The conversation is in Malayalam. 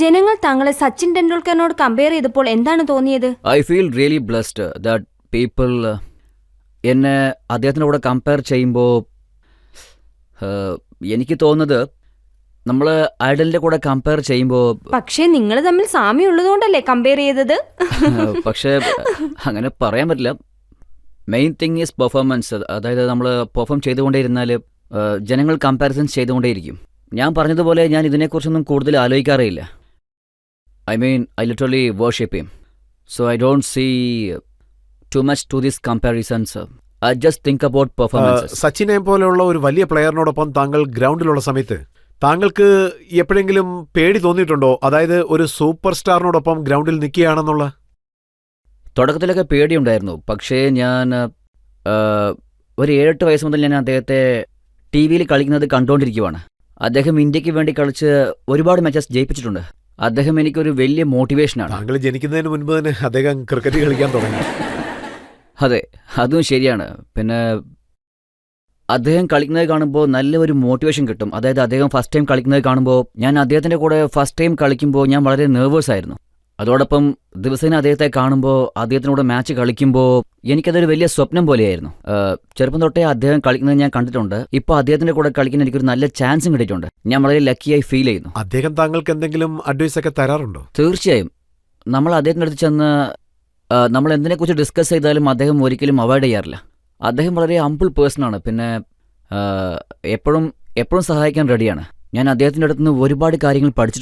ജനങ്ങൾ താങ്കളെ സച്ചിൻ ടെണ്ടുൽക്കറിനോട് കമ്പയർ ചെയ്തപ്പോൾ എന്താണ് തോന്നിയത്? I feel really blessed that people എന്നെ അദ്ദേഹത്തിൻ്റെ കൂടെ കമ്പയർ ചെയ്യുമ്പോൾ എനിക്ക് തോന്നുന്നത് നമ്മൾ ഐഡലിൻ്റെ കൂടെ കമ്പയർ ചെയ്യുമ്പോൾ പക്ഷേ നിങ്ങൾ തമ്മിൽ സാമ്യം ഉള്ളതുകൊണ്ടല്ലേ കമ്പയർ ചെയ്തത്? പക്ഷേ അങ്ങനെ പറയാൻ പറ്റില്ല. Main thing is performance. അതായത് നമ്മൾ പെർഫോം ചെയ്തുകൊണ്ടേയിരുന്നാൽ ജനങ്ങൾ കമ്പാരിസൺസ് ചെയ്തുകൊണ്ടേയിരിക്കും. ഞാൻ പറഞ്ഞതുപോലെ ഞാൻ ഇതിനെക്കുറിച്ചൊന്നും കൂടുതൽ ആലോചിക്കാറേയില്ല. I mean I literally worship him. So I don't see too much to this comparisons. I just think about performances. സച്ചിനെ പോലെയുള്ള ഒരു വലിയ പ്ലെയറിനോടൊപ്പം താങ്കൾ ഗ്രൗണ്ടിലുള്ള സമയത്ത് താങ്കൾക്ക് എപ്പോഴെങ്കിലും പേടി തോന്നിയിട്ടുണ്ടോ? അതായത് ഒരു സൂപ്പർ സ്റ്റാറിനോടൊപ്പം ഗ്രൗണ്ടിൽ നിൽക്കുകയാണെന്നുള്ള. തുടക്കത്തിലൊക്കെ പേടിയുണ്ടായിരുന്നു. പക്ഷേ ഞാൻ ഒരു 7-8 വയസ്സ് മുതൽ ഞാൻ അദ്ദേഹത്തെ ടി വിയിൽ കളിക്കുന്നത് കണ്ടുകൊണ്ടിരിക്കുവാണ്. അദ്ദേഹം ഇന്ത്യക്ക് വേണ്ടി കളിച്ച് ഒരുപാട് മാച്ചസ് ജയിപ്പിച്ചിട്ടുണ്ട്. അദ്ദേഹം എനിക്കൊരു വലിയ മോട്ടിവേഷനാണ്. താങ്കൾ ജനിക്കുന്നതിന് മുൻപ് തന്നെ അദ്ദേഹം ക്രിക്കറ്റ് കളിക്കാൻ തുടങ്ങി. അതെ, അതും ശരിയാണ്. പിന്നെ അദ്ദേഹം കളിക്കുന്നത് കാണുമ്പോൾ നല്ലൊരു മോട്ടിവേഷൻ കിട്ടും. അതായത് അദ്ദേഹം ഫസ്റ്റ് ടൈം കളിക്കുന്നത് കാണുമ്പോൾ ഞാൻ അദ്ദേഹത്തിൻ്റെ കൂടെ ഫസ്റ്റ് ടൈം കളിക്കുമ്പോൾ ഞാൻ വളരെ നെർവസ് ആയിരുന്നു. അതോടൊപ്പം ദിവസേന അദ്ദേഹത്തെ കാണുമ്പോൾ അദ്ദേഹത്തിനൂടെ മാച്ച് കളിക്കുമ്പോൾ എനിക്കതൊരു വലിയ സ്വപ്നം പോലെയായിരുന്നു. ചെറുപ്പം തൊട്ടേ അദ്ദേഹം കളിക്കുന്നത് ഞാൻ കണ്ടിട്ടുണ്ട്. ഇപ്പോൾ അദ്ദേഹത്തിൻ്റെ കൂടെ കളിക്കാൻ എനിക്കൊരു നല്ല ചാൻസും കിട്ടിയിട്ടുണ്ട്. ഞാൻ വളരെ ലക്കിയായി ഫീൽ ചെയ്യുന്നു. അദ്ദേഹം താങ്കൾക്ക് എന്തെങ്കിലും അഡ്വൈസ് ഒക്കെ തരാറുണ്ടോ? തീർച്ചയായും. നമ്മൾ അദ്ദേഹത്തിൻ്റെ അടുത്ത് ചെന്ന് നമ്മൾ എന്തിനെക്കുറിച്ച് ഡിസ്കസ് ചെയ്താലും അദ്ദേഹം ഒരിക്കലും അവോയ്ഡ് ചെയ്യാറില്ല. അദ്ദേഹം വളരെ ഹംബിൾ പേഴ്സണാണ്. പിന്നെ എപ്പോഴും സഹായിക്കാൻ റെഡിയാണ്. ഞാൻ അദ്ദേഹത്തിൻ്റെ അടുത്ത് നിന്ന് ഒരുപാട് കാര്യങ്ങൾ പഠിച്ചിട്ടുണ്ട്.